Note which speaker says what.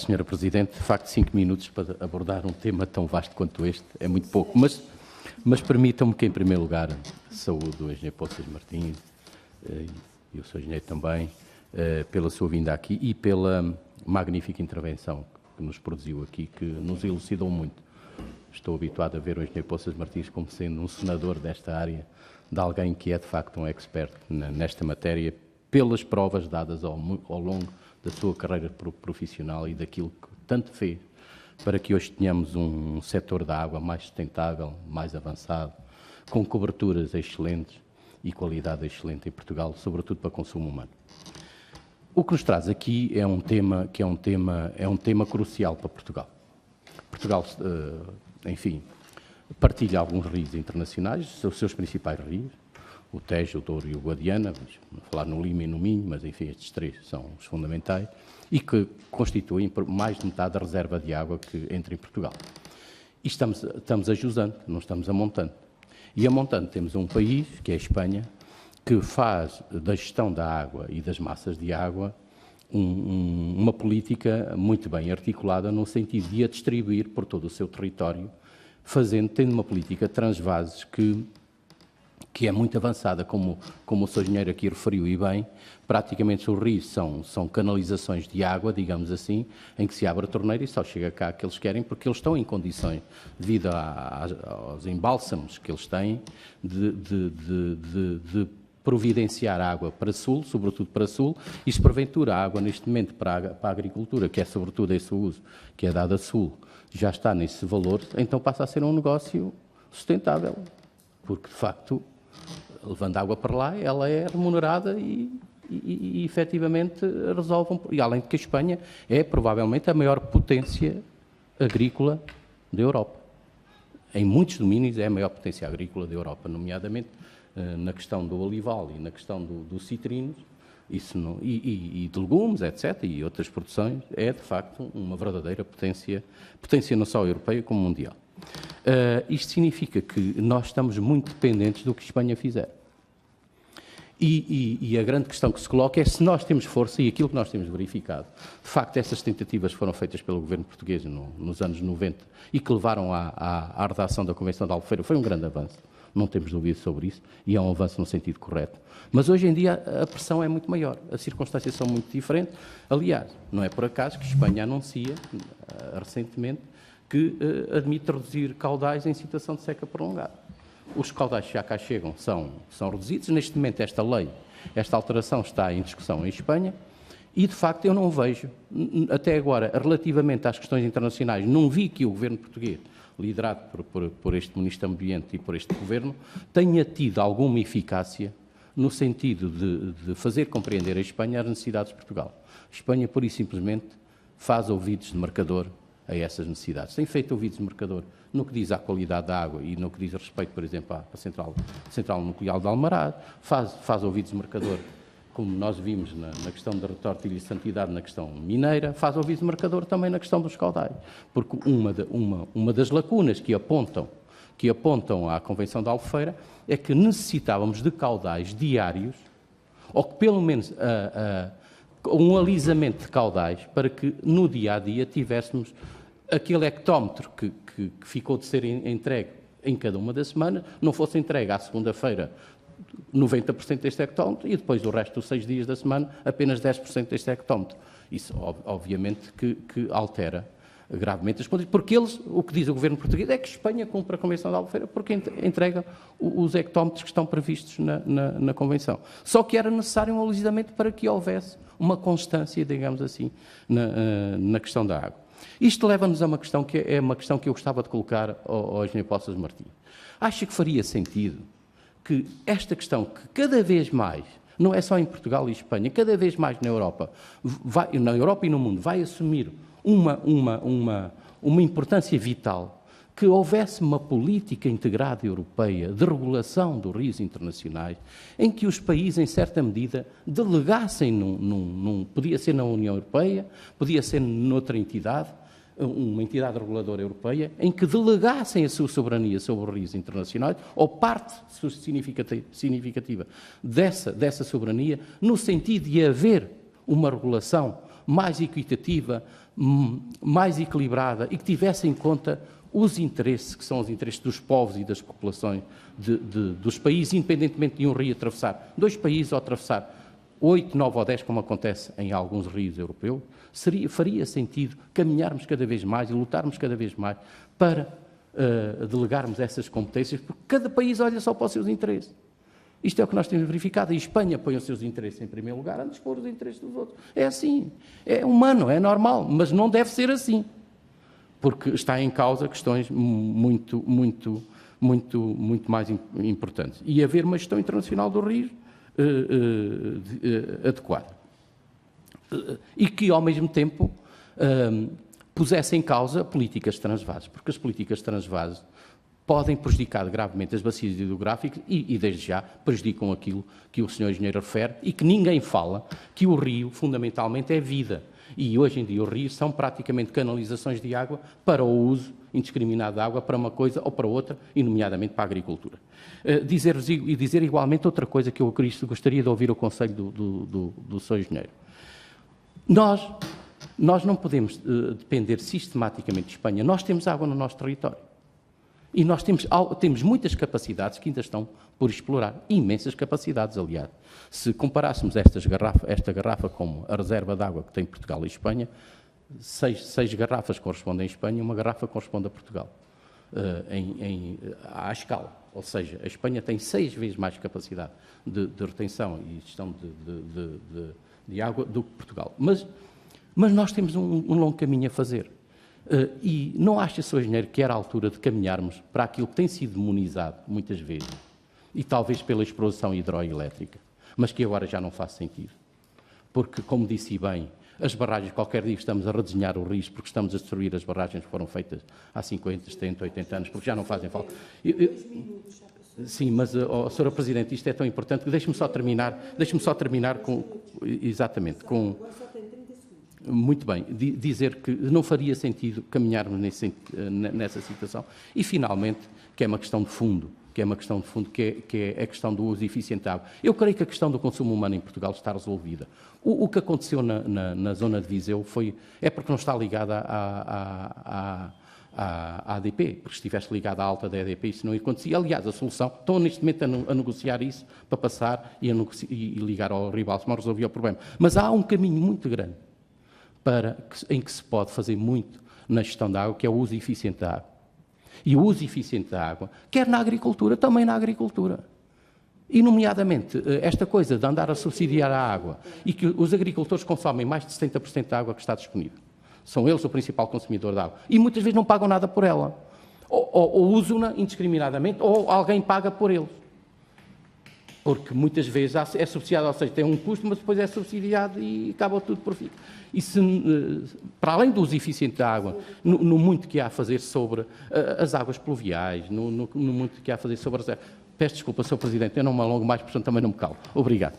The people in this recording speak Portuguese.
Speaker 1: Senhora Presidente, de facto 5 minutos para abordar um tema tão vasto quanto este é muito pouco, mas permitam-me que em primeiro lugar saúde o engenheiro Poças Martins e o Sr. engenheiro também pela sua vinda aqui e pela magnífica intervenção que nos produziu aqui, que nos elucidou muito. Estou habituado a ver o engenheiro Poças Martins como sendo um senador desta área, de alguém que é de facto um expert nesta matéria, pelas provas dadas ao longo da sua carreira profissional e daquilo que tanto fez para que hoje tenhamos um setor da água mais sustentável, mais avançado, com coberturas excelentes e qualidade excelente em Portugal, sobretudo para consumo humano. O que nos traz aqui é um tema que é um tema crucial para Portugal. Portugal, enfim, partilha alguns rios internacionais, os seus principais rios, o Tejo, o Douro e o Guadiana, vamos falar no Lima e no Minho, mas enfim, estes três são os fundamentais, e que constituem mais de metade da reserva de água que entra em Portugal. E estamos a jusante, não estamos a montante. E a montante temos um país, que é a Espanha, que faz da gestão da água e das massas de água uma política muito bem articulada no sentido de a distribuir por todo o seu território, tendo uma política transvases que é muito avançada, como o Sr. engenheiro aqui referiu e bem. Praticamente os rios são canalizações de água, digamos assim, em que se abre a torneira e só chega cá que eles querem, porque eles estão em condições, devido aos embálsamos que eles têm, de providenciar água para sul, sobretudo para sul, e se porventura a água neste momento para a agricultura, que é sobretudo esse uso que é dado a sul, já está nesse valor, então passa a ser um negócio sustentável, porque de facto, levando água para lá, ela é remunerada e efetivamente resolve. E além de que a Espanha é provavelmente a maior potência agrícola da Europa. Em muitos domínios é a maior potência agrícola da Europa, nomeadamente na questão do olival e na questão dos citrinos, e de legumes, etc., e outras produções, é de facto uma verdadeira potência não só europeia como mundial. Isto significa que nós estamos muito dependentes do que a Espanha fizer. E a grande questão que se coloca é se nós temos força, e aquilo que nós temos verificado, de facto essas tentativas foram feitas pelo governo português nos anos 90 e que levaram à redação da Convenção de Albufeira, foi um grande avanço, não temos dúvida sobre isso, e é um avanço no sentido correto. Mas hoje em dia a pressão é muito maior, as circunstâncias são muito diferentes. Aliás, não é por acaso que a Espanha anuncia recentemente que admite reduzir caudais em situação de seca prolongada. Os caudais que já cá chegam são reduzidos. Neste momento, esta lei, esta alteração está em discussão em Espanha e, de facto, eu não vejo, até agora, relativamente às questões internacionais, não vi que o governo português, liderado por este Ministro do Ambiente e por este governo, tenha tido alguma eficácia no sentido de fazer compreender a Espanha as necessidades de Portugal. A Espanha, pura e simplesmente, faz ouvidos de marcador a essas necessidades. Tem feito ouvidos de marcador no que diz à qualidade da água e no que diz respeito, por exemplo, à central nuclear de Almarad, faz ouvidos de marcador, como nós vimos na questão da retortilha e santidade, na questão mineira, faz ouvidos de marcador também na questão dos caudais, porque uma das lacunas que apontam à Convenção de Albufeira é que necessitávamos de caudais diários, ou que pelo menos um alisamento de caudais, para que no dia-a-dia tivéssemos aquele hectómetro que ficou de ser entregue em cada uma das semanas, não fosse entregue à segunda-feira 90% deste hectómetro e depois o resto dos 6 dias da semana apenas 10% deste hectómetro. Isso obviamente que altera gravemente as condições, porque o que diz o governo português é que Espanha cumpre a Convenção de Albufeira porque entrega os hectómetros que estão previstos na Convenção. Só que era necessário um alisamento para que houvesse uma constância, digamos assim, na questão da água. Isto leva-nos a uma questão que é uma questão que eu gostava de colocar ao engenheiro Poças Martins. Acha que faria sentido que esta questão, que cada vez mais, não é só em Portugal e Espanha, cada vez mais na Europa e no mundo, vai assumir uma importância vital, que houvesse uma política integrada europeia de regulação dos rios internacionais, em que os países, em certa medida, delegassem, podia ser na União Europeia, podia ser noutra entidade, uma entidade reguladora europeia, em que delegassem a sua soberania sobre os rios internacionais, ou parte significativa dessa soberania, no sentido de haver uma regulação mais equitativa, mais equilibrada e que tivesse em conta os interesses, que são os interesses dos povos e das populações dos países, independentemente de um rio atravessar 2 países ou atravessar 8, 9 ou 10, como acontece em alguns rios europeus, faria sentido caminharmos cada vez mais e lutarmos cada vez mais para delegarmos essas competências, porque cada país olha só para os seus interesses. Isto é o que nós temos verificado. E a Espanha põe os seus interesses em primeiro lugar antes de pôr os interesses dos outros. É assim. É humano, é normal, mas não deve ser assim. Porque está em causa questões muito mais importantes. E haver uma gestão internacional do rio adequada. E que, ao mesmo tempo, pusesse em causa políticas transvases, porque as políticas transvases podem prejudicar gravemente as bacias hidrográficas e, desde já, prejudicam aquilo que o Sr. Engenheiro refere e que ninguém fala, que o rio, fundamentalmente, é vida. E, hoje em dia, os rios são praticamente canalizações de água para o uso indiscriminado de água, para uma coisa ou para outra, e, nomeadamente, para a agricultura. Dizer igualmente outra coisa que eu gostaria de ouvir o conselho do Sr. Engenheiro. Nós não podemos depender sistematicamente de Espanha. Nós temos água no nosso território. E nós temos muitas capacidades que ainda estão por explorar. Imensas capacidades, aliás. Se comparássemos esta garrafa com a reserva de água que tem Portugal e Espanha, 6 garrafas correspondem à Espanha e uma garrafa corresponde a Portugal, à escala. Ou seja, a Espanha tem 6 vezes mais capacidade de retenção e gestão de água do que Portugal. Mas nós temos um longo caminho a fazer. E não acha, Sr. Engenheiro, que era a altura de caminharmos para aquilo que tem sido demonizado muitas vezes, e talvez pela exploração hidroelétrica, mas que agora já não faz sentido? Porque, como disse bem, as barragens, qualquer dia estamos a redesenhar o risco, porque estamos a destruir as barragens que foram feitas há 50, 70, 80 anos, porque já não fazem falta. Sim, mas, Sra. Presidente, isto é tão importante que deixe-me só terminar com... Exatamente, com... Muito bem, dizer que não faria sentido caminharmos nessa situação. E, finalmente, que é uma questão de fundo, que é a questão do uso eficiente da água. Eu creio que a questão do consumo humano em Portugal está resolvida. O que aconteceu na zona de Viseu é porque não está ligada à ADP, porque se estivesse ligada à alta da ADP isso não acontecia. Aliás, a solução, estão neste momento a negociar isso para passar e ligar ao Ribalto, mas resolvia o problema. Mas há um caminho muito grande em que se pode fazer muito na gestão da água, que é o uso eficiente da água. E o uso eficiente da água, quer na agricultura, também na agricultura. E, nomeadamente, esta coisa de andar a subsidiar a água e que os agricultores consomem mais de 70% da água que está disponível. São eles o principal consumidor de água. E muitas vezes não pagam nada por ela. Ou usam-na indiscriminadamente, ou alguém paga por eles. Porque muitas vezes é subsidiado, ou seja, tem um custo, mas depois é subsidiado e acaba tudo por fim. E para além do uso eficiente da água, no muito que há a fazer sobre as águas pluviais, no muito que há a fazer sobre as... Peço desculpa, Sr. Presidente, eu não me alongo mais, portanto também não me calo. Obrigado.